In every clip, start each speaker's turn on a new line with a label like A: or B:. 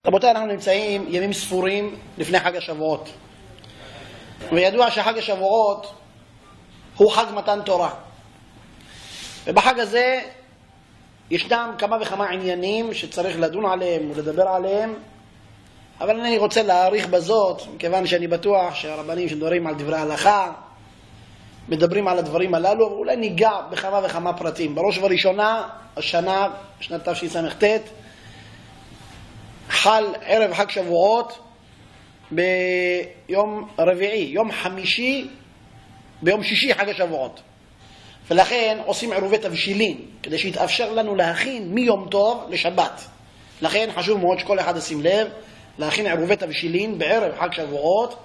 A: רבותיי, אנחנו נמצאים ימים ספורים לפני חג השבועות, וידוע שחג השבועות הוא חג מתן תורה, ובחג הזה ישנם כמה וכמה עניינים שצריך לדון עליהם ולדבר עליהם, אבל אני רוצה להאריך בזאת, מכיוון שאני בטוח שהרבנים שמדברים על דברי ההלכה מדברים על הדברים הללו, ואולי ניגע בכמה וכמה פרטים. בראש ובראשונה, השנה, שנת תשס"ט, חל ערב חג שבועות ביום רביעי, יום חמישי, ביום שישי חג השבועות, ולכן עושים עירובי תבשילין כדי שיתאפשר לנו להכין מיום טוב לשבת. לכן חשוב מאוד שכל אחד ישים לב להכין עירובי תבשילין בערב חג שבועות,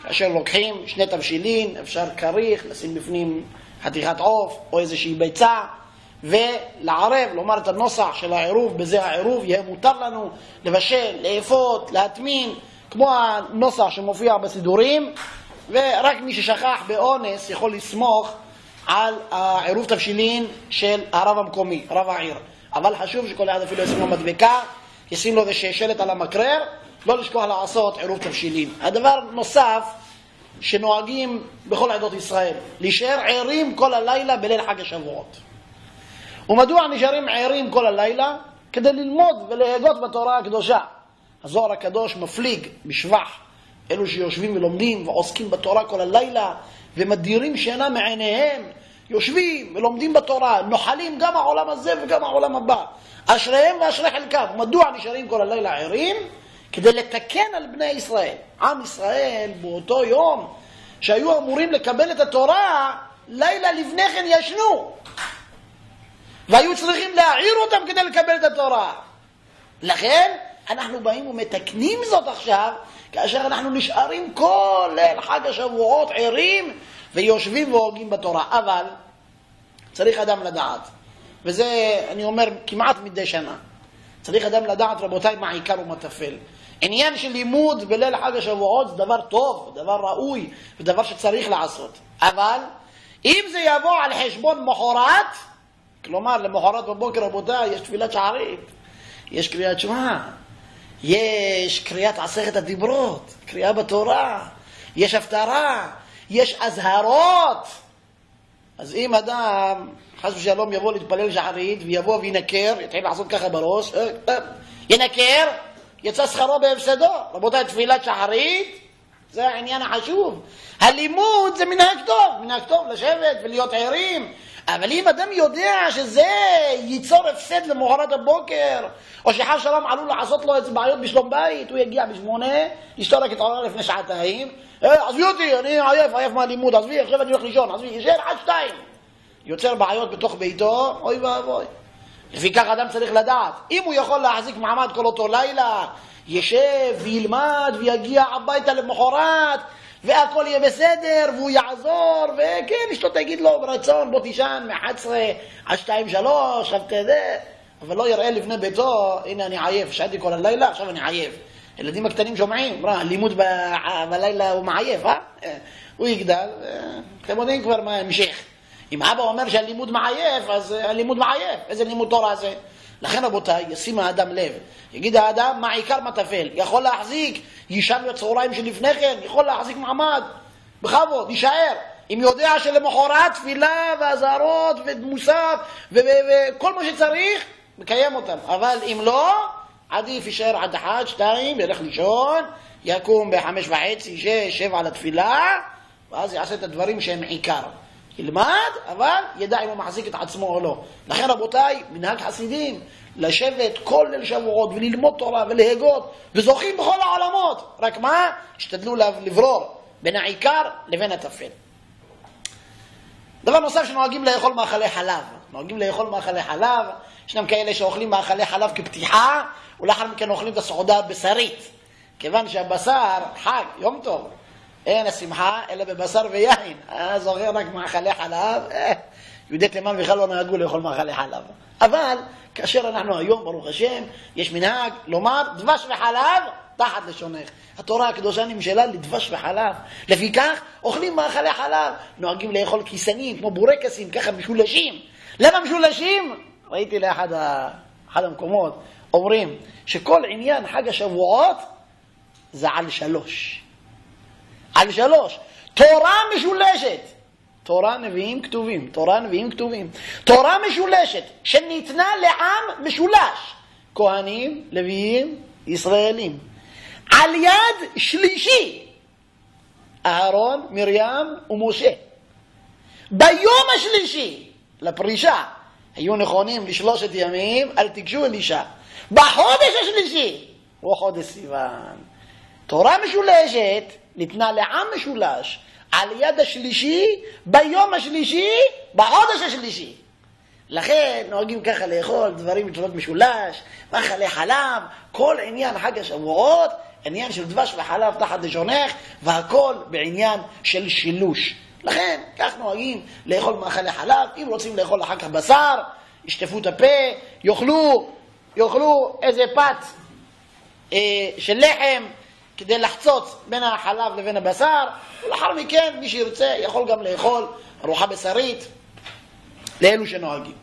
A: כאשר לוקחים שני תבשילין, אפשר כריך, לשים בפנים חתיכת עוף או איזושהי ביצה, ולערב, לומר את הנוסח של העירוב. בזה העירוב יהיה מותר לנו לבשל, לאפות, להטמין, כמו הנוסח שמופיע בסידורים, ורק מי ששכח באונס יכול לסמוך על העירוב תבשילין של הרב המקומי, רב העיר. אבל חשוב שכל אחד אפילו ישים לו מדבקה, ישים לו איזה שלט על המקרר, לא לשכוח לעשות עירוב תבשילין. הדבר נוסף שנוהגים בכל עדות ישראל, להישאר ערים כל הלילה בליל חג השבועות. ומדוע נשארים ערים כל הלילה? כדי ללמוד ולהגות בתורה הקדושה. הזוהר הקדוש מפליג בשבח אלו שיושבים ולומדים ועוסקים בתורה כל הלילה ומדירים שינה מעיניהם, יושבים ולומדים בתורה, נוחלים גם העולם הזה וגם העולם הבא, אשריהם ואשרי חלקם. מדוע נשארים כל הלילה ערים? כדי לתקן על בני ישראל. עם ישראל באותו יום שהיו אמורים לקבל את התורה, לילה לפני כן ישנו, והיו צריכים להעיר אותם כדי לקבל את התורה. לכן אנחנו באים ומתקנים זאת עכשיו, כאשר אנחנו נשארים כל ליל חג השבועות ערים ויושבים והוגים בתורה. אבל צריך אדם לדעת, וזה אני אומר כמעט מדי שנה, צריך אדם לדעת, רבותיי, מה עיקר ומה טפל. עניין של לימוד בליל חג השבועות זה דבר טוב, דבר ראוי, ודבר שצריך לעשות. אבל אם זה יבוא על חשבון מחרת, כלומר למחרת בבוקר, רבותיי, יש תפילת שחרית, יש קריאת שמע, יש קריאת עשרת הדיברות, קריאה בתורה, יש הפטרה, יש אזהרות. אז אם אדם חס ושלום יבוא להתפלל שחרית ויבוא וינקר, יתחיל לעשות ככה בראש, ינקר, יצא שכרו בהפסדו. רבותיי, תפילת שחרית זה העניין החשוב. הלימוד זה מנהג טוב, מנהג טוב לשבת ולהיות ערים. אבל אם אדם יודע שזה ייצור הפסד למחרת הבוקר, או שחס שלום עלול לעשות לו איזה בעיות בשלום בית, הוא יגיע ב8, אשתו רק התעורר לפני שעתיים, עזבי אותי, אני עייף מהלימוד, עזבי, עכשיו אני הולך לישון, עזבי, ישן עד 2. יוצר בעיות בתוך ביתו, אוי ואבוי. לפי כך אדם צריך לדעת, אם הוא יכול להחזיק מעמד כל אותו לילה, ישב וילמד ויגיע הביתה למחרת, והכל יהיה בסדר, והוא יעזור, וכן, אשתו תגיד לו ברצון, בוא תישן מ-11 עד 2-3, עכשיו תדע, אבל לא יראה לפני ביתו, הנה אני עייף, שעתי כל הלילה, עכשיו אני עייף. ילדים הקטנים שומעים, לימוד בלילה הוא מעייף, הוא יגדל, אתם יודעים כבר מה המשך. אם אבא אומר שהלימוד מעייף, אז הלימוד מעייף, איזה לימוד תורה זה? לכן רבותיי, ישים האדם לב, יגיד האדם מה עיקר מה טפל, יכול להחזיק, יישן בצהריים שלפני כן, יכול להחזיק מעמד, בכבוד, יישאר. אם יודע שלמחרת תפילה והזהרות ומוסף וכל מה שצריך, מקיים אותם. אבל אם לא, עדיף יישאר עד 1, 2, ילך לישון, יקום ב5:30, 6, 7 לתפילה, ואז יעשה את הדברים שהם עיקר. ילמד, אבל ידע אם הוא מחזיק את עצמו או לא. לכן רבותיי, מנהג חסידים, לשבת כל ליל שבועות וללמוד תורה ולהגות, וזוכים בכל העולמות. רק מה? השתדלו לברור בין העיקר לבין הטפל. דבר נוסף, שנוהגים לאכול מאכלי חלב. נוהגים לאכול מאכלי חלב, ישנם כאלה שאוכלים מאכלי חלב כפתיחה, ולאחר מכן אוכלים את הסעודה הבשרית. כיוון שהבשר חג, יום טוב, אין השמחה אלא בבשר ויין. זוכר רק מאכלי חלב, יהודי תימן בכלל לא נהגו לאכול מאכלי חלב. אבל כאשר אנחנו היום, ברוך השם, יש מנהג לומר דבש וחלב תחת לשונך. התורה הקדושה נמשלה לדבש וחלב. לפי כך אוכלים מאכלי חלב. נוהגים לאכול כיסנים כמו בורקסים, ככה משולשים. למה משולשים? ראיתי לאחד המקומות, אומרים שכל עניין חג השבועות זה על 3. על 3. תורה משולשת. תורה נביאים כתובים. תורה נביאים כתובים. תורה משולשת שניתנה לעם משולש. כהנים, לוויים, ישראלים. על יד שלישי. אהרון, מרים ומשה. ביום השלישי לפרישה היו נכונים ל3 ימים, אל תיגשו אל אישה. בחודש השלישי הוא חודש סיוון. תורה משולשת ניתנה לעם משולש על יד השלישי, ביום השלישי, בחודש השלישי. לכן נוהגים ככה לאכול דברים מתנות משולש, מאכלי חלב, כל עניין חג השבועות, עניין של דבש וחלב תחת לשונך, והכל בעניין של שילוש. לכן כך נוהגים לאכול מאכלי חלב. אם רוצים לאכול אחר כך בשר, ישטפו את הפה, יאכלו איזה פת של לחם כדי לחצוץ בין החלב לבין הבשר, ולאחר מכן מי שירצה יכול גם לאכול ארוחה בשרית לאלו שנוהגים.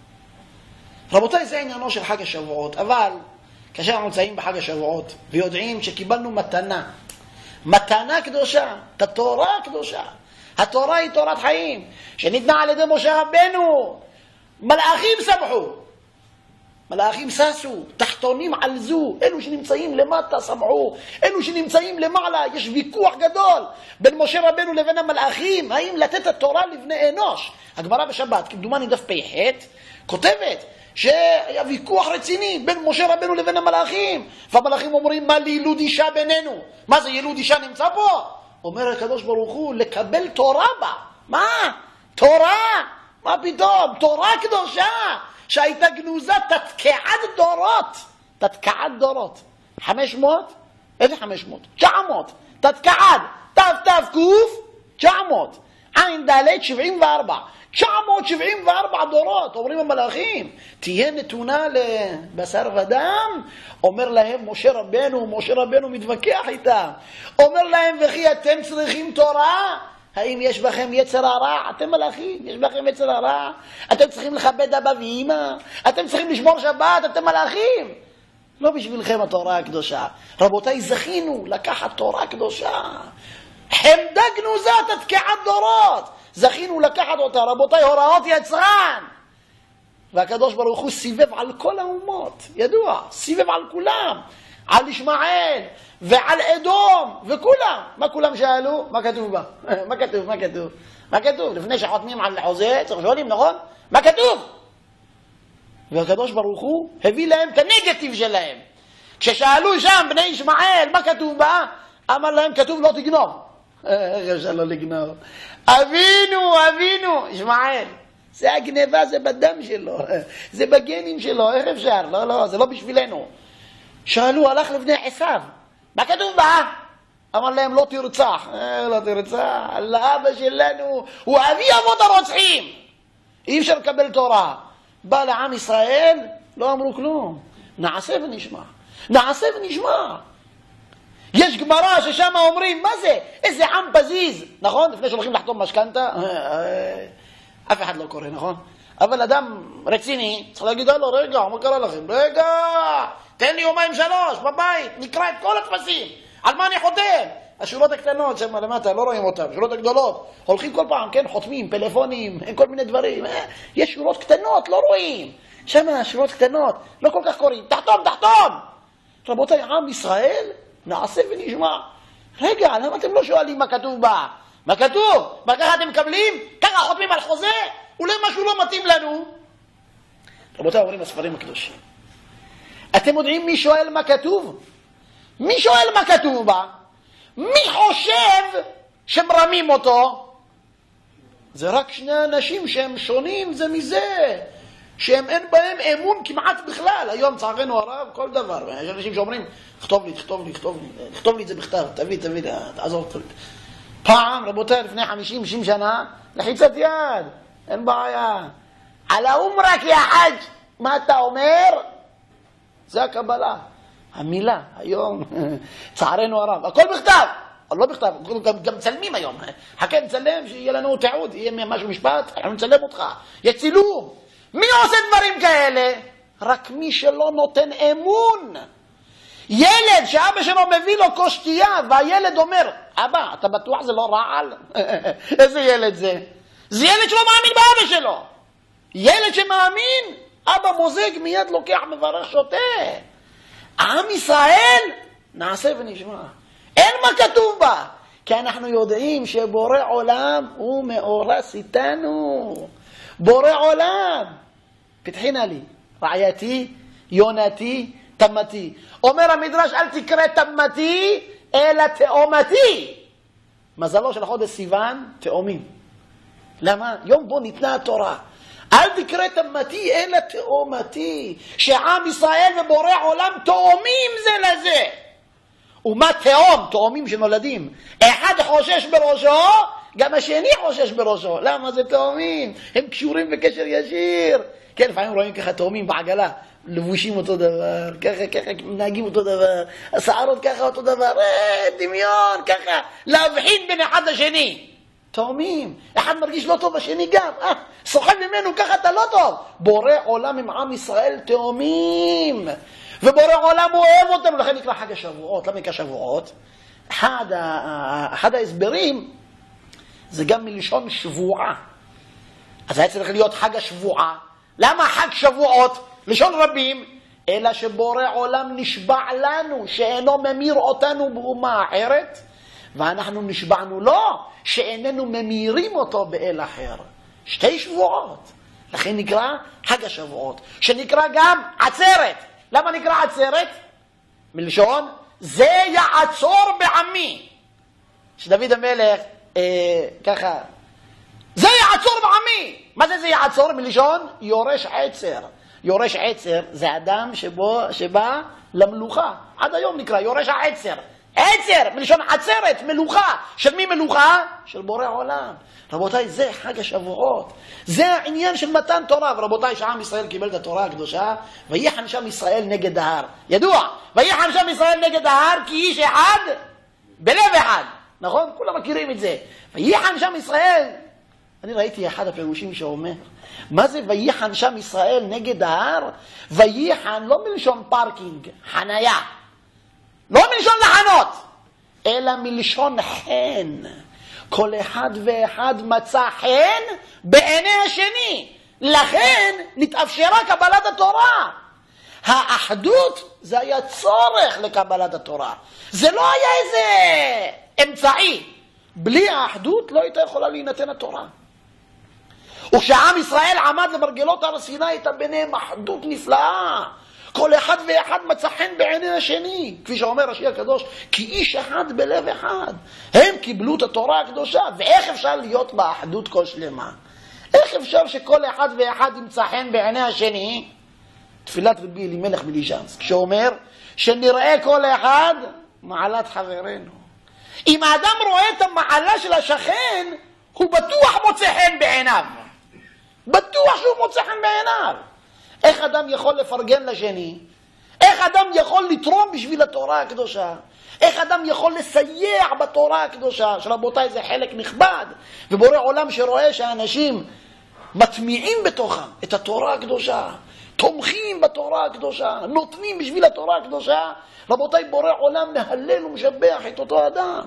A: רבותיי, זה עניינו של חג השבועות. אבל כאשר אנחנו נמצאים בחג השבועות ויודעים שקיבלנו מתנה קדושה, את התורה הקדושה, התורה היא תורת חיים שניתנה על ידי משה רבנו. מלאכים שמחו, מלאכים ששו, תחתונים עלזו, אלו שנמצאים למטה שמחו, אלו שנמצאים למעלה. יש ויכוח גדול בין משה רבנו לבין המלאכים, האם לתת את התורה לבני אנוש. הגמרא בשבת, כמדומני דף פ"ח, כותבת שהיה ויכוח רציני בין משה רבנו לבין המלאכים, והמלאכים אומרים, מה לילוד אישה בינינו? מה זה ילוד אישה נמצא פה? אומר הקדוש ברוך הוא, לקבל תורה בה. מה? תורה? מה פתאום? תורה קדושה שהייתה גנוזה תתקעת דורות. תתקעת דורות. 500? איזה 500? 900. תתקעת. תף קוף 900. עין ד' 74. 974 דורות. אומרים המלאכים, תהיה נתונה לבשר ודם. אומר להם משה רבנו מתווכח איתם. אומר להם, וכי אתם צריכים תורה? האם יש בכם יצר הרע? אתם מלאכים, יש בכם יצר הרע? אתם צריכים לכבד אבא ואמא? אתם צריכים לשמור שבת? אתם מלאכים. לא בשבילכם התורה הקדושה. רבותיי, זכינו לקחת תורה קדושה. חמדה גנוזה תתקעת דורות. זכינו לקחת אותה. רבותיי, הוראות יצרן. והקדוש ברוך הוא סיבב על כל האומות. ידוע, סיבב על כולם. על ישמעאל ועל אדום וכולם. מה כולם שאלו? מה כתוב בה? מה כתוב? לפני שחותמים על חוזה צריך שואלים, נכון? מה כתוב? והקדוש ברוך הוא הביא להם את הנגטיב שלהם. כששאלו שם בני ישמעאל מה כתוב בה, אמר להם, כתוב לא תגנוב. איך אפשר לא לגנוב? אבינו ישמעאל, זה הגניבה, זה בדם שלו, זה בגנים שלו, איך אפשר? לא, זה לא בשבילנו. שאלו, הלך לבני עשיו, מה כתוב בה? אמר להם, לא תרצח. לא תרצח, לאבא שלנו הוא אבי אבות הרוצחים, אי אפשר לקבל תורה. בא לעם ישראל, לא אמרו כלום, נעשה ונשמע. יש גמרא ששם אומרים, מה זה? איזה עם פזיז, נכון? לפני שהולכים לחתום משכנתה, אף אחד לא קורא, נכון? אבל אדם רציני צריך להגיד לו, רגע, מה קרה לכם? רגע, תן לי 2-3 בבית, נקרא את כל התפסים, על מה אני חותם? השורות הקטנות שם למטה, לא רואים אותם, השורות הגדולות, הולכים כל פעם, כן, חותמים, פלאפונים, כל מיני דברים, יש שורות קטנות, לא רואים, שם השורות קטנות, לא כל כך קוראים, תחתום. רבותיי, עם ישראל, נעשה ונשמע. רגע, למה אתם לא שואלים מה כתוב בה? מה כתוב? מה ככה אתם מקבלים? ככה חותמים על חוזה? אולי משהו לא מתאים לנו? רבותיי, אומרים הספרים הקדושים, אתם יודעים מי שואל מה כתוב? מי שואל מה כתוב בה? מי חושב שמרמים אותו? זה רק שני אנשים שהם שונים זה מזה, שהם אין בהם אמון כמעט בכלל. היום צערנו הרב כל דבר, יש אנשים שאומרים, כתוב לי את זה בכתב, תביא, תעזור. פעם, רבותיי, לפני 50-60 שנה, לחיצת יד, אין בעיה. על האומרה כי החג, מה אתה אומר? זה הקבלה. המילה, היום, צערנו הרב, הכל בכתב. לא בכתב, גם צלמים היום. חכה נצלם, שיהיה לנו תיעוד, יהיה משהו משפט, אנחנו נצלם אותך. יש צילום. מי עושה דברים כאלה? רק מי שלא נותן אמון. ילד שאבא שלו מביא לו כוס שתייה, והילד אומר, אבא, אתה בטוח זה לא רעל? איזה ילד זה? זה ילד שלא מאמין באבא שלו. ילד שמאמין, אבא מוזג, מיד לוקח, מברך, שותה. עם ישראל, נעשה ונשמע. אין מה כתוב בה. כי אנחנו יודעים שבורא עולם הוא מאורס איתנו. בורא עולם. פתחינה לי, רעייתי, יונתי, תמתי. אומר המדרש, אל תקרא תמתי, אלא תאומתי. מזלו של החודש סיוון, תאומים. למה? יום בו ניתנה התורה. אל תקרא תמתי, אלא תאומתי. שעם ישראל ובורא עולם תאומים זה לזה. ומה תאום? תאומים שנולדים. אחד חושש בראשו, גם השני חושש בראשו. למה זה תאומים? הם קשורים בקשר ישיר. כן, לפעמים רואים ככה תאומים בעגלה. לבושים אותו דבר, ככה, מנהגים אותו דבר, השערות ככה אותו דבר, דמיון, ככה, להבחין בין אחד לשני. תאומים, אחד מרגיש לא טוב, השני גם, סוחב ממנו, ככה אתה לא טוב. בורא עולם עם עם ישראל תאומים, ובורא עולם אוהב אותנו, לכן נקרא חג השבועות. למה נקרא שבועות? אחד ההסברים, זה גם מלשון שבועה. אז היה צריך להיות חג השבועה. למה חג שבועות? לשון רבים, אלא שבורא עולם נשבע לנו שאינו ממיר אותנו באומה אחרת, ואנחנו נשבענו לו שאיננו ממירים אותו באל אחר. שתי שבועות. לכן נקרא חג השבועות, שנקרא גם עצרת. למה נקרא עצרת? מלשון זה יעצור בעמי. שדוד המלך ככה, זה יעצור בעמי. מה זה יעצור? מלשון יורש עצר. יורש עצר זה אדם שבא למלוכה. עד היום נקרא יורש העצר. עצר, מלשון עצרת, מלוכה. של מי מלוכה? של בורא עולם. רבותיי, זה חג השבועות. זה העניין של מתן תורה. ורבותיי, שעם ישראל קיבל את התורה הקדושה, ויחן שם ישראל נגד ההר. ידוע, ויחן שם ישראל נגד ההר כי איש אחד בלב אחד. נכון? כולם מכירים את זה. ויחן שם ישראל. אני ראיתי אחד הפירושים שאומר, מה זה ויחן שם ישראל נגד ההר? ויחן לא מלשון פארקינג, חנייה. לא מלשון לחנות, אלא מלשון חן. כל אחד ואחד מצא חן בעיני השני. לכן נתאפשרה קבלת התורה. האחדות זה היה צורך לקבלת התורה. זה לא היה איזה אמצעי. בלי האחדות לא הייתה יכולה להינתן התורה. וכשעם ישראל עמד למרגלות הר סיני, הייתה ביניהם אחדות נפלאה. כל אחד ואחד מצא חן בעיני השני. כפי שאומר רש"י הקדוש, כי איש אחד בלב אחד. הם קיבלו את התורה הקדושה. ואיך אפשר להיות באחדות כל שלמה? איך אפשר שכל אחד ואחד ימצא חן בעיני השני? תפילת רבי אלימלך מליז'נסק, שאומר שנראה כל אחד מעלת חברנו. אם האדם רואה את המעלה של השכן, הוא בטוח מוצא חן בעיניו. בטוח שהוא מוצא חן בעיניו. איך אדם יכול לפרגן לשני? איך אדם יכול לתרום בשביל התורה הקדושה? איך אדם יכול לסייע בתורה הקדושה? שרבותיי, זה חלק נכבד. ובורא עולם שרואה שאנשים מטמיעים בתוכם את התורה הקדושה, תומכים בתורה הקדושה, נותנים בשביל התורה הקדושה, רבותיי, בורא עולם מהלל ומשבח את אותו אדם.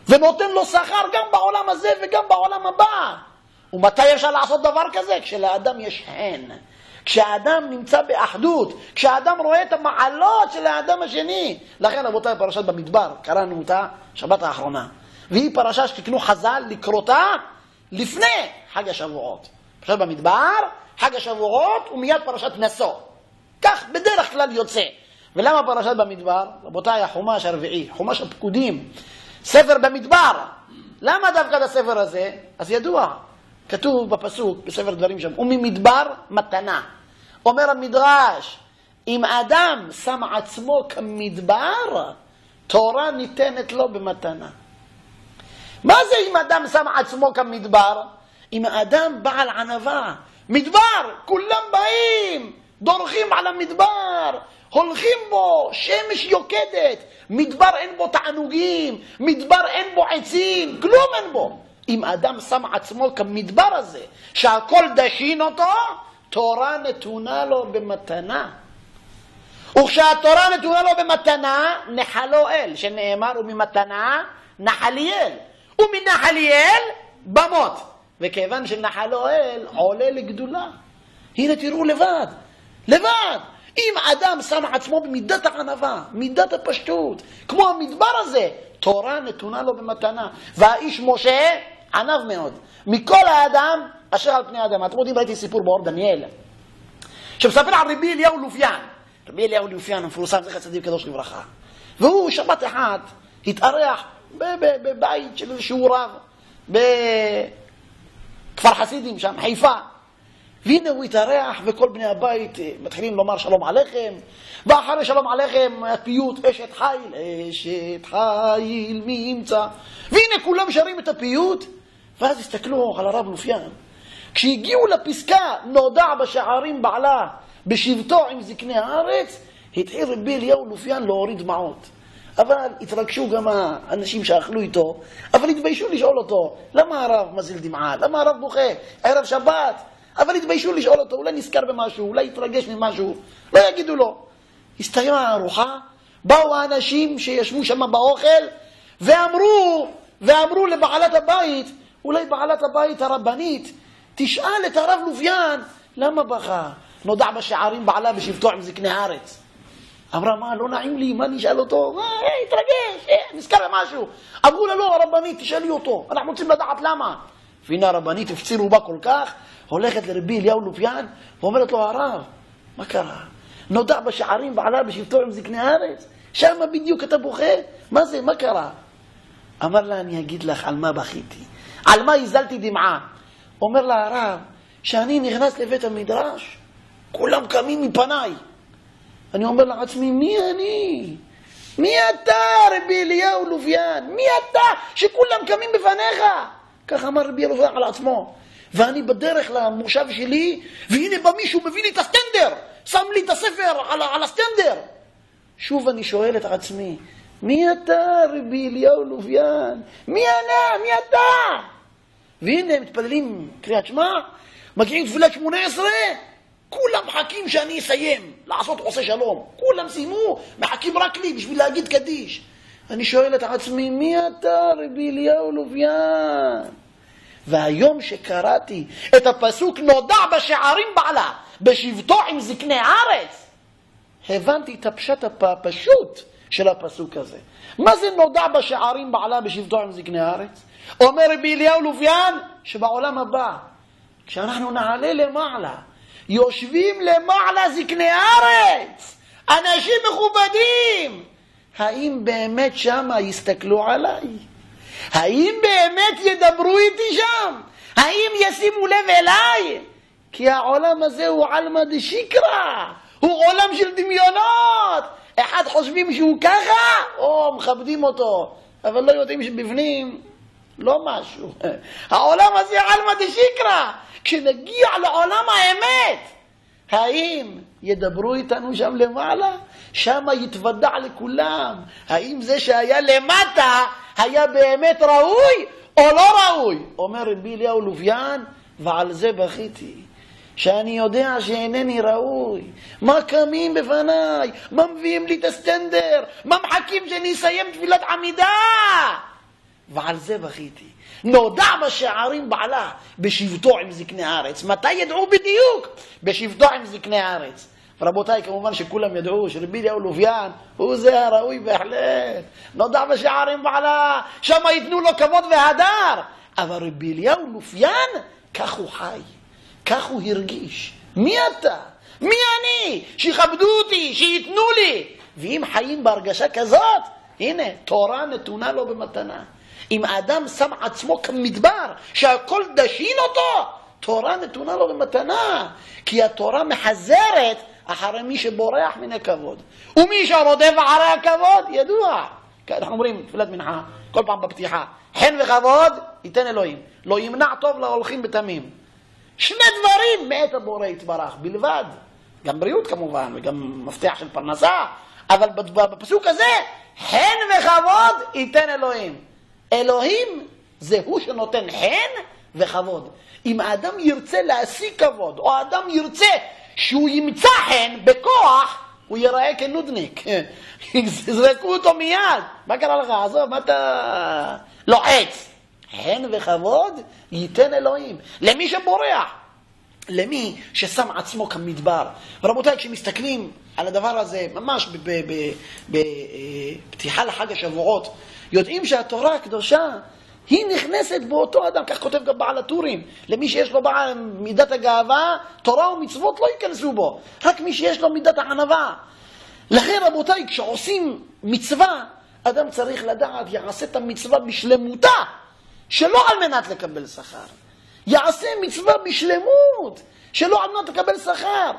A: ונותן לו שכר גם בעולם הזה וגם בעולם הבא. ומתי אפשר לעשות דבר כזה? כשלאדם יש חן. כשהאדם נמצא באחדות, כשהאדם רואה את המעלות של האדם השני. לכן רבותיי, פרשת במדבר, קראנו אותה שבת האחרונה. והיא פרשה שתקנו חז"ל לקרותה לפני חג השבועות. פרשת במדבר, חג השבועות ומיד פרשת נשוא. כך בדרך כלל יוצא. ולמה פרשת במדבר? רבותיי, החומש הרביעי, חומש הפקודים, ספר במדבר. למה דווקא את הספר הזה? אז ידוע, כתוב בפסוק, בספר דברים שם, וממדבר מתנה. אומר המדרש, אם אדם שם עצמו כמדבר, תורה ניתנת לו במתנה. מה זה אם אדם שם עצמו כמדבר? אם האדם בעל ענווה, מדבר, כולם באים, דורכים על המדבר, הולכים בו, שמש יוקדת, מדבר אין בו תענוגים, מדבר אין בו עצים, כלום אין בו. אם אדם שם עצמו כמדבר הזה, שהכל דשין אותו, תורה נתונה לו במתנה. וכשהתורה נתונה לו במתנה, נחלו אל, שנאמר, וממתנה נחליאל. ומנחליאל במות. וכיוון שנחלו אל עולה לגדולה. הנה תראו לבד. אם אדם שם עצמו במידת הענווה, מידת הפשטות, כמו המדבר הזה, תורה נתונה לו במתנה. והאיש משה ענב מאוד. מכל האדם אשר על פני האדמה. אתם יודעים, ראיתי סיפור באור דניאל, שמספר על רבי אליהו לופיאן. רבי אליהו לופיאן המפורסם, זכר צדיק קדוש לברכה. והוא שבת אחת התארח בבית של איזשהו רב, בכפר חסידים שם, חיפה. והנה הוא התארח וכל בני הבית מתחילים לומר שלום עליכם, ואחרי שלום עליכם הפיוט אשת חיל מי ימצא, והנה כולם שרים את הפיוט. ואז הסתכלו על הרב לופיאן, כשהגיעו לפסקה נודע בשערים בעלה בשבטו עם זקני הארץ, התחיל רבי אליהו לופיאן להוריד דמעות. אבל התרגשו גם האנשים שאכלו איתו, אבל התביישו לשאול אותו, למה הרב מזיל דמעה? למה הרב בוכה? ערב שבת. אבל התביישו לשאול אותו, אולי נזכר במשהו, אולי יתרגש ממשהו, לא יגידו לו. הסתיימה הארוחה, באו האנשים שישבו שם באוכל, ואמרו לבעלת הבית, אולי בעלת הבית הרבנית, תשאל את הרב לופיאן, למה בכה? נודע בשערים בעלה בשבטו עם זקני הארץ. אמרה, מה, לא נעים לי, מה נשאל אותו? התרגש, נזכר במשהו. אמרו לה, לא, הרבנית, תשאלי אותו, אנחנו רוצים לדעת למה. והנה הרבנית הפצירו בה כל כך, הולכת לרבי אליהו לופיאן, ואומרת לו, הרב, מה קרה? נודע בשערים בעלה בשבטו עם זקני הארץ? שם בדיוק אתה בוכה? מה זה, מה קרה? אמר לה, אני אגיד לך על מה בכיתי, על מה הזלתי דמעה. אומר לה הרב, שאני נכנס לבית המדרש, כולם קמים מפניי. אני אומר לעצמי, מי אני? מי אתה, רבי אליהו לופיאן? מי אתה שכולם קמים בפניך? כך אמר רבי אליהו לופיאן על עצמו. ואני בדרך למושב שלי, והנה בא מישהו מביא לי את הסטנדר, שם לי את הספר על הסטנדר. שוב אני שואל את עצמי, מי אתה, רבי אליהו לופיאן? מי אתה? והנה מתפללים קריאת שמע, מגיעים תפילת 18, כולם מחכים שאני אסיים לעשות עושה שלום. כולם סיימו, מחכים רק לי בשביל להגיד קדיש. אני שואל את עצמי, מי אתה, רבי אליהו לופיאן? והיום שקראתי את הפסוק נודע בשערים בעלה בשבטו עם זקני הארץ, הבנתי את הפשט הפשוט של הפסוק הזה. מה זה נודע בשערים בעלה בשבטו עם זקני הארץ? אומר רבי אליהו לופיאן שבעולם הבא, כשאנחנו נעלה למעלה, יושבים למעלה זקני הארץ, אנשים מכובדים, האם באמת שם יסתכלו עליי? האם באמת ידברו איתי שם? האם ישימו לב אליי? כי העולם הזה הוא עלמא דשיקרא, הוא עולם של דמיונות. אחד חושבים שהוא ככה, או מכבדים אותו, אבל לא יודעים שבפנים לא משהו. העולם הזה עלמא דשיקרא. כשנגיע לעולם האמת, האם ידברו איתנו שם למעלה? שם יתוודע לכולם. האם זה שהיה למטה היה באמת ראוי או לא ראוי? אומר רבי אליהו לופיאן, ועל זה בכיתי, שאני יודע שאינני ראוי. מה קמים בפניי? מה מביאים לי את הסטנדר? מה מחכים שאני אסיים תפילת עמידה? ועל זה בכיתי. נודע בשערים בעלה בשבטו עם זקני הארץ. מתי ידעו בדיוק? בשבטו עם זקני הארץ. ורבותיי, כמובן שכולם ידעו שרבי אליהו לופיאן הוא זה הראוי בהחלט. נודע בשערים בעלה, שם ייתנו לו כבוד והדר. אבל רבי אליהו לופיאן, כך הוא חי, כך הוא הרגיש. מי אתה? מי אני? שיכבדו אותי, שיתנו לי. ואם חיים בהרגשה כזאת, הנה, תורה נתונה לו במתנה. אם האדם שם עצמו כמדבר, שהכל דשין אותו, תורה נתונה לו במתנה. כי התורה מחזרת אחרי מי שבורח מן הכבוד. ומי שרודף אחרי הכבוד, ידוע. אנחנו אומרים תפילת מנחה, כל פעם בפתיחה, חן וכבוד ייתן אלוהים. לא ימנע טוב להולכים בתמים. שני דברים מאת הבורא יתברך בלבד. גם בריאות כמובן, וגם מפתח של פרנסה. אבל בפסוק הזה, חן וכבוד ייתן אלוהים. אלוהים זה הוא שנותן חן, וכבוד. אם האדם ירצה להשיג כבוד, או האדם ירצה שהוא ימצא חן בכוח, הוא ייראה כנודניק. יזרקו אותו מיד. מה קרה לך? עזוב, מה אתה לוחץ? חן וכבוד ייתן אלוהים. למי שבורח. למי ששם עצמו כמדבר. ורבותיי, כשמסתכלים על הדבר הזה, ממש בפתיחה לחג השבועות, יודעים שהתורה הקדושה היא נכנסת באותו אדם. כך כותב גם בעל הטורים. למי שיש לו מידת הגאווה, תורה ומצוות לא ייכנסו בו. רק מי שיש לו מידת הענווה. לכן רבותיי, כשעושים מצווה, אדם צריך לדעת, יעשה את המצווה בשלמותה, שלא על מנת לקבל שכר. יעשה מצווה בשלמות, שלא על מנת לקבל שכר.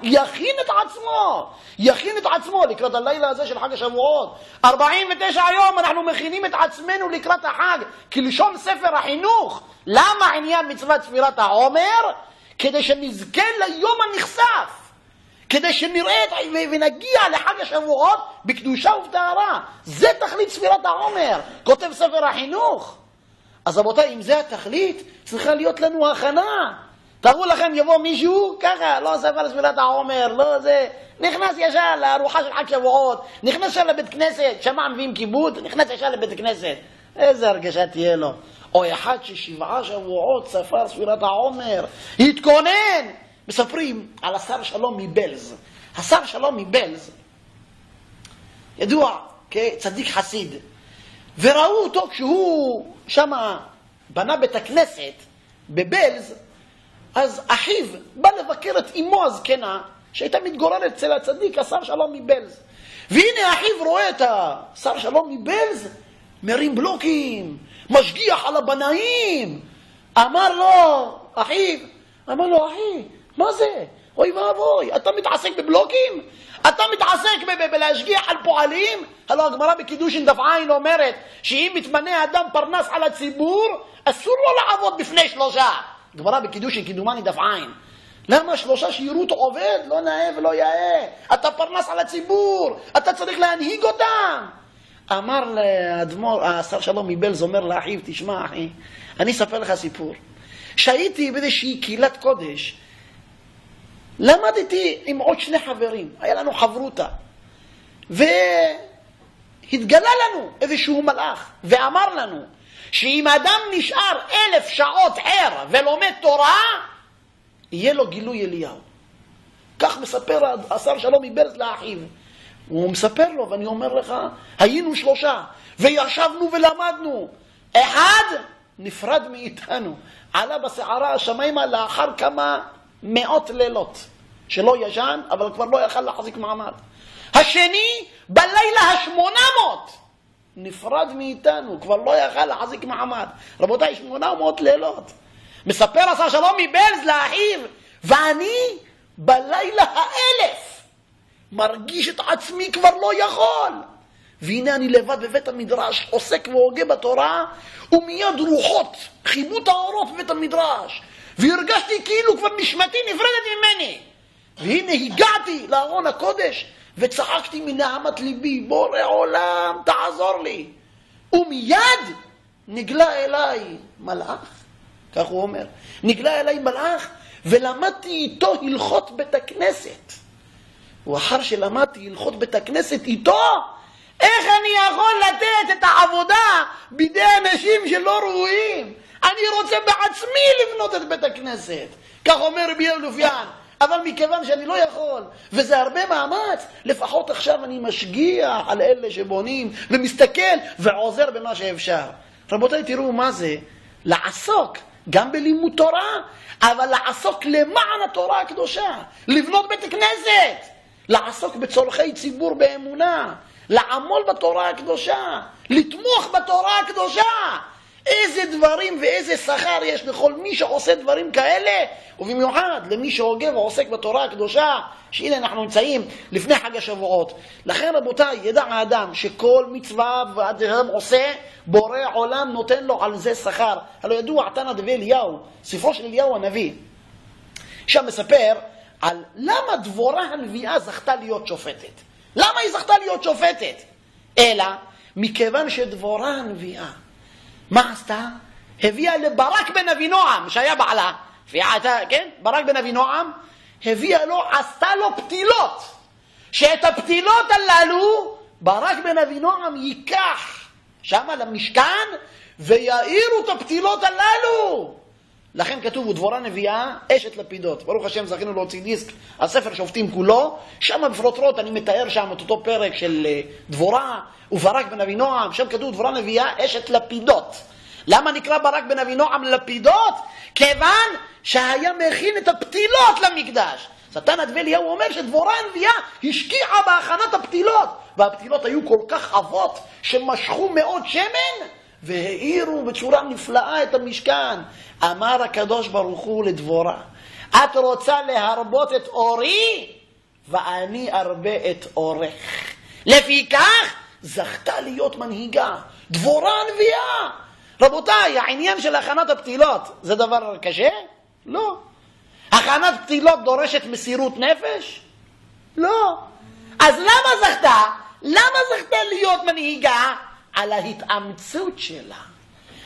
A: יכין את עצמו לקראת הלילה הזה של חג השבועות. 49 יום אנחנו מכינים את עצמנו לקראת החג, כלשון ספר החינוך. למה עניין מצוות ספירת העומר? כדי שנזכה ליום הנכסף. כדי שנראה ונגיע לחג השבועות בקדושה ובטהרה. זה תכלית ספירת העומר, כותב ספר החינוך. אז רבותיי, אם זה התכלית, צריכה להיות לנו הכנה. תראו לכם, יבוא מישהו ככה, לא ספר ספירת העומר, לא זה, נכנס ישר לארוחה של חג שבועות, נכנס ישר לבית כנסת, שמע מביאים כיבוד, נכנס ישר לבית כנסת. איזה הרגשה תהיה לו. או אחד ש7 שבועות ספר ספירת העומר, התכונן. מספרים על השר שלום מבלז. השר שלום מבלז ידוע כצדיק חסיד, וראו אותו כשהוא שמה בנה בית הכנסת בבלז. אז אחיו בא לבקר את אמו הזקנה שהייתה מתגוררת אצל הצדיק השר שלום מבלז. והנה אחיו רואה את השר שלום מבלז מרים בלוקים, משגיח על הבנאים. אמר לו אחי, מה זה? אוי ואבוי, אתה מתעסק בבלוקים? אתה מתעסק בלהשגיח על פועלים? הלוא הגמרא בקידושין דף עין אומרת שאם מתמנה אדם פרנס על הציבור, אסור לו לעבוד בפני 3. גמרא בקידושין כדומני דף עין. למה 3 שיראו אותו עובד? לא נאה ולא יאה. אתה פרנס על הציבור, אתה צריך להנהיג אותם. אמר לאדמו"ר, השר שלום מבלז אומר לאחיו, תשמע אחי, אני אספר לך סיפור. שהייתי באיזושהי קהילת קודש, למדתי עם עוד 2 חברים, היה לנו חברותה, והתגלה לנו איזשהו מלאך, ואמר לנו, שאם אדם נשאר 1000 שעות ער ולומד תורה, יהיה לו גילוי אליהו. כך מספר השר שלום מבלז לאחיו. הוא מספר לו, ואני אומר לך, היינו 3, וישבנו ולמדנו. אחד נפרד מאיתנו, עלה בסערה השמיימה לאחר כמה 100 לילות, שלא ישן, אבל כבר לא יכל להחזיק מעמד. השני, בלילה 800, נפרד מאיתנו, כבר לא יכל להחזיק מעמד. רבותיי, 800 לילות. מספר השר שלום מבלז לאחיו, ואני בלילה 1000 מרגיש את עצמי כבר לא יכול. והנה אני לבד בבית המדרש, עוסק והוגה בתורה, ומיד רוחות חיבו את האורות בבית המדרש, והרגשתי כאילו כבר נשמתי נפרדת ממני. והנה הגעתי לארון הקודש, וצחקתי מנהמת ליבי, בורא עולם, תעזור לי. ומיד נגלה אליי מלאך, כך הוא אומר, נגלה אליי מלאך, ולמדתי איתו הלכות בית הכנסת. ואחר שלמדתי הלכות בית הכנסת איתו, איך אני יכול לתת את העבודה בידי אנשים שלא ראויים? אני רוצה בעצמי לבנות את בית הכנסת, כך אומר רבי אלופיאן. אבל מכיוון שאני לא יכול, וזה הרבה מאמץ, לפחות עכשיו אני משגיח על אלה שבונים, ומסתכל ועוזר במה שאפשר. רבותיי, תראו מה זה, לעסוק גם בלימוד תורה, אבל לעסוק למען התורה הקדושה, לבנות בית כנסת, לעסוק בצורכי ציבור באמונה, לעמול בתורה הקדושה, לתמוך בתורה הקדושה. איזה דברים ואיזה שכר יש לכל מי שעושה דברים כאלה, ובמיוחד למי שהוגה ועוסק בתורה הקדושה, שהנה אנחנו נמצאים לפני חג השבועות. לכן רבותיי, ידע האדם שכל מצווה ואדם עושה, בורא עולם נותן לו על זה שכר. הלא ידוע תנא דבי אליהו, ספרו של אליהו הנביא, שם מספר על למה דבורה הנביאה זכתה להיות שופטת. למה היא זכתה להיות שופטת? אלא מכיוון שדבורה הנביאה, מה עשתה? הביאה לברק בן אבינועם, שהיה בעלה, כן? ברק בן אבינועם, הביאה לו, עשתה לו פתילות, שאת הפתילות הללו, ברק בן אבינועם ייקח שמה למשכן, ויעירו את הפתילות הללו. לכן כתוב, ודבורה נביאה, אשת לפידות. ברוך השם, זכינו להוציא דיסק, הספר שופטים כולו, שם בפרוטרוט אני מתאר שם את אותו פרק של דבורה, וברק בן אבינועם, שם כתוב דבורה נביאה, אשת לפידות. למה נקרא ברק בן אבינועם לפידות? כיוון שהיה מכין את הפתילות למקדש. סתן אדוויליהו אומר שדבורה הנביאה השקיעה בהכנת הפתילות, והפתילות היו כל כך עבות שמשכו מאוד שמן והאירו בצורה נפלאה את המשכן. אמר הקדוש ברוך הוא לדבורה, את רוצה להרבות את אורי ואני ארבה את אורך. לפיכך זכתה להיות מנהיגה דבורה הנביאה. רבותיי, העניין של הכנת הפתילות זה דבר קשה? לא. הכנת פתילות דורשת מסירות נפש? לא. אז למה זכתה? למה זכתה להיות מנהיגה? על ההתאמצות שלה.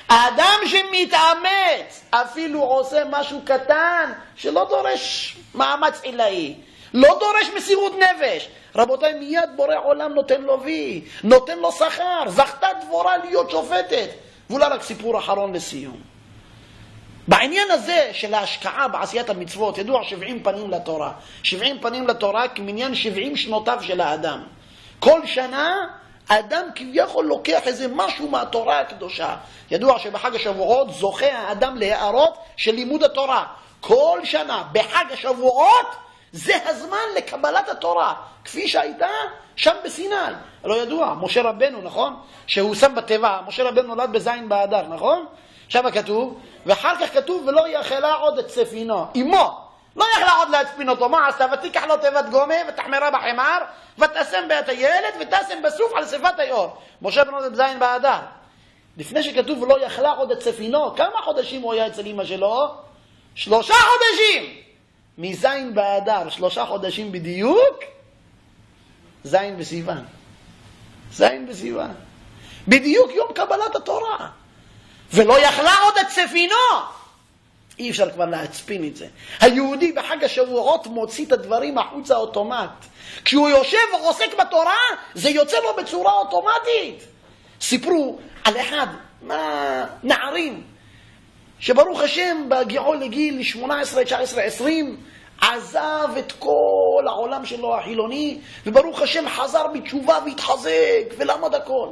A: האדם שמתאמץ, אפילו עושה משהו קטן, שלא דורש מאמץ עילאי, לא דורש מסירות נפש. רבותיי, מיד בורא עולם נותן לו וי, נותן לו שכר. זכתה דבורה להיות שופטת. ואולי רק סיפור אחרון לסיום. בעניין הזה של ההשקעה בעשיית המצוות, ידוע 70 פנים לתורה. 70 פנים לתורה כמניין 70 שנותיו של האדם. כל שנה האדם כביכול לוקח איזה משהו מהתורה הקדושה. ידוע שבחג השבועות זוכה האדם להערות של לימוד התורה. כל שנה בחג השבועות זה הזמן לקבלת התורה, כפי שהייתה שם בסיני. לא ידוע, משה רבנו, נכון? שהוא שם בתיבה, משה רבנו נולד בזין באדר, נכון? שם כתוב, ואחר כך כתוב, ולא יאכלה עוד את ספינו, אמו. לא יכלה עוד להצפין אותו, מה עשתה? ותיקח לו תיבת גומה ותחמרה בחמר ותשם בית הילד ותשם בסוף על שפת היור. משה בנו זה בזין באדר. לפני שכתוב ולא יכלה עוד את ספינו, כמה חודשים הוא היה אצל אמא שלו? 3 חודשים. מזין באדר, 3 חודשים בדיוק, זין בסיוון. זין בסיוון. בדיוק יום קבלת התורה. ולא יכלה עוד את ספינו. אי אפשר כבר להצפין את זה. היהודי בחג השבועות מוציא את הדברים החוצה אוטומט. כשהוא יושב ועוסק בתורה, זה יוצא לו בצורה אוטומטית. סיפרו על אחד נערים, שברוך השם בהגיעו לגיל 18, 19, 20, עזב את כל העולם שלו החילוני, וברוך השם חזר בתשובה והתחזק ולמד הכל.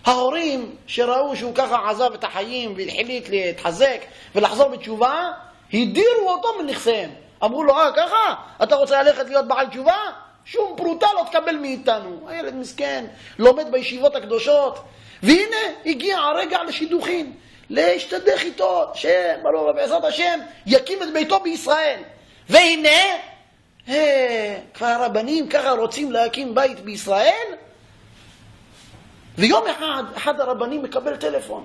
A: ההורים שראו שהוא ככה עזב את החיים והחליט להתחזק ולחזור בתשובה, הדירו אותו מנכסיהם. אמרו לו, ככה? אתה רוצה ללכת להיות בעל תשובה? שום פרוטה לא תקבל מאיתנו. הילד מסכן, לומד בישיבות הקדושות. והנה הגיע הרגע לשידוכין, להשתדך איתו, שברור בעזרת השם יקים את ביתו בישראל. והנה, כבר הרבנים ככה רוצים להקים בית בישראל. ויום אחד הרבנים מקבל טלפון.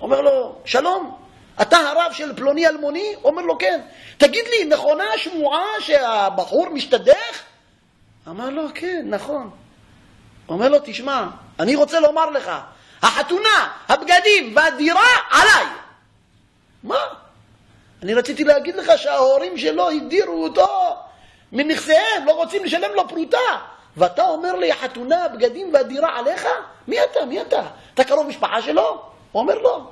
A: אומר לו, שלום, אתה הרב של פלוני אלמוני? אומר לו, כן. תגיד לי, נכונה השמועה שהבחור משתדך? אמר לו, כן, נכון. אומר לו, תשמע, אני רוצה לומר לך, החתונה, הבגדים והדירה עליי. מה? אני רציתי להגיד לך שההורים שלו הדירו אותו מנכסיהם, לא רוצים לשלם לו פרוטה. ואתה אומר לי, החתונה, הבגדים והדירה עליך? מי אתה? מי אתה? אתה קרוב משפחה שלו? הוא אומר לו.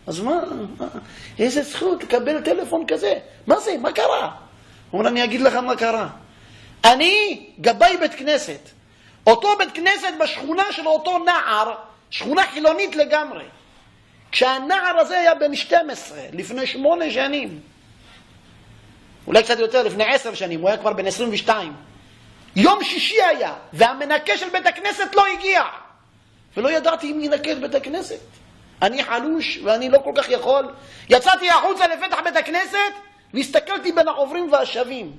A: אז מה? איזה זכות לקבל טלפון כזה? מה זה? מה קרה? הוא אומר, אני אגיד לך מה קרה. אני גבאי בית כנסת. אותו בית כנסת בשכונה של אותו נער, שכונה חילונית לגמרי. כשהנער הזה היה בן 12, לפני 8 שנים, אולי קצת יותר, לפני 10 שנים, הוא היה כבר בן 22. יום שישי היה, והמנקה של בית הכנסת לא הגיע. ולא ידעתי אם ינקה את בית הכנסת. אני חלוש ואני לא כל כך יכול. יצאתי החוצה לפתח בית הכנסת, והסתכלתי בין העוברים והשבים.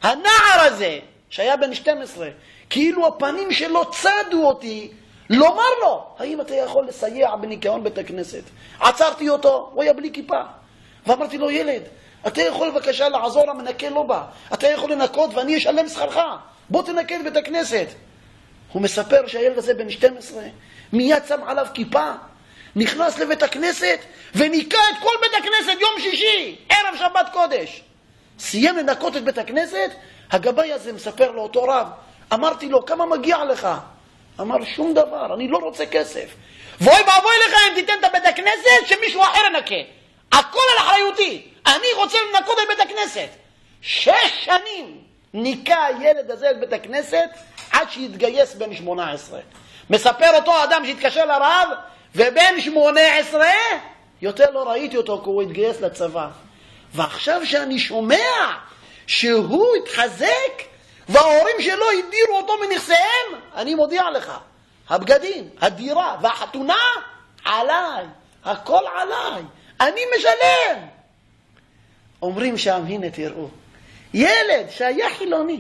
A: הנער הזה, שהיה בן 12, כאילו הפנים שלו צדו אותי, לומר לו, האם אתה יכול לסייע בניקיון בית הכנסת? עצרתי אותו, הוא היה בלי כיפה. ואמרתי לו, ילד, אתה יכול בבקשה לעזור, המנקה לא בא. אתה יכול לנקות ואני אשלם שכרך. בוא תנקה את בית הכנסת. הוא מספר שהילד הזה בן 12, מיד שם עליו כיפה, נכנס לבית הכנסת וניקה את כל בית הכנסת יום שישי, ערב שבת קודש. סיים לנקות את בית הכנסת, הגבאי הזה מספר לאותו רב, אמרתי לו, כמה מגיע לך? אמר, שום דבר, אני לא רוצה כסף. ואוי ואבוי לך אם תיתן את בית הכנסת שמישהו אחר ינקה. הכל על אחריותי, אני רוצה לנקות את בית הכנסת. 6 שנים ניקה הילד הזה את בית הכנסת עד שהתגייס בן 18. מספר אותו אדם שהתקשר לרב, ובן 18 יותר לא ראיתי אותו כי הוא התגייס לצבא. ועכשיו שאני שומע שהוא התחזק וההורים שלו הדירו אותו מנכסיהם, אני מודיע לך, הבגדים, הדירה והחתונה עליי, הכל עליי, אני משלם. אומרים שם, הנה תראו, ילד שהיה חילוני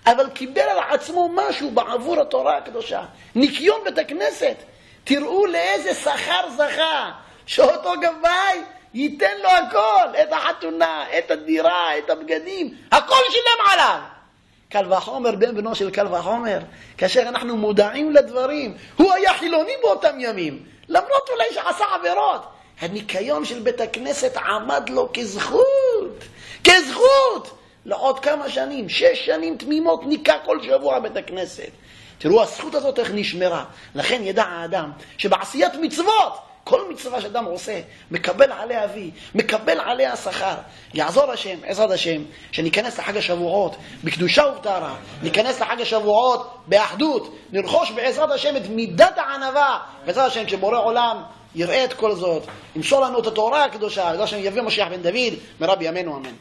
A: אבל קיבל על עצמו משהו בעבור התורה הקדושה, ניקיון בית הכנסת, תראו לאיזה שכר זכה, שאותו גבאי ייתן לו הכל, את החתונה, את הדירה, את הבגדים, הכל שילם עליו. קל וחומר בן בנו של קל וחומר, כאשר אנחנו מודעים לדברים, הוא היה חילוני באותם ימים, למרות אולי שעשה עבירות, הניקיון של בית הכנסת עמד לו כזכות, כזכות, לעוד כמה שנים, 6 שנים תמימות ניקה כל שבוע בית הכנסת. תראו הזכות הזאת איך נשמרה. לכן ידע האדם שבעשיית מצוות, כל מצווה שאדם עושה, מקבל עליה אבי, מקבל עליה שכר. יעזור השם, עזרת השם, שניכנס לחג השבועות בקדושה ובטהרה, ניכנס לחג השבועות באחדות, נרכוש בעזרת השם את מידת הענווה, בעזרת השם שבורא עולם יראה את כל זאת, ימסור לנו את התורה הקדושה, בעזרת השם יביא משיח בן דוד, מרב ימינו אמן.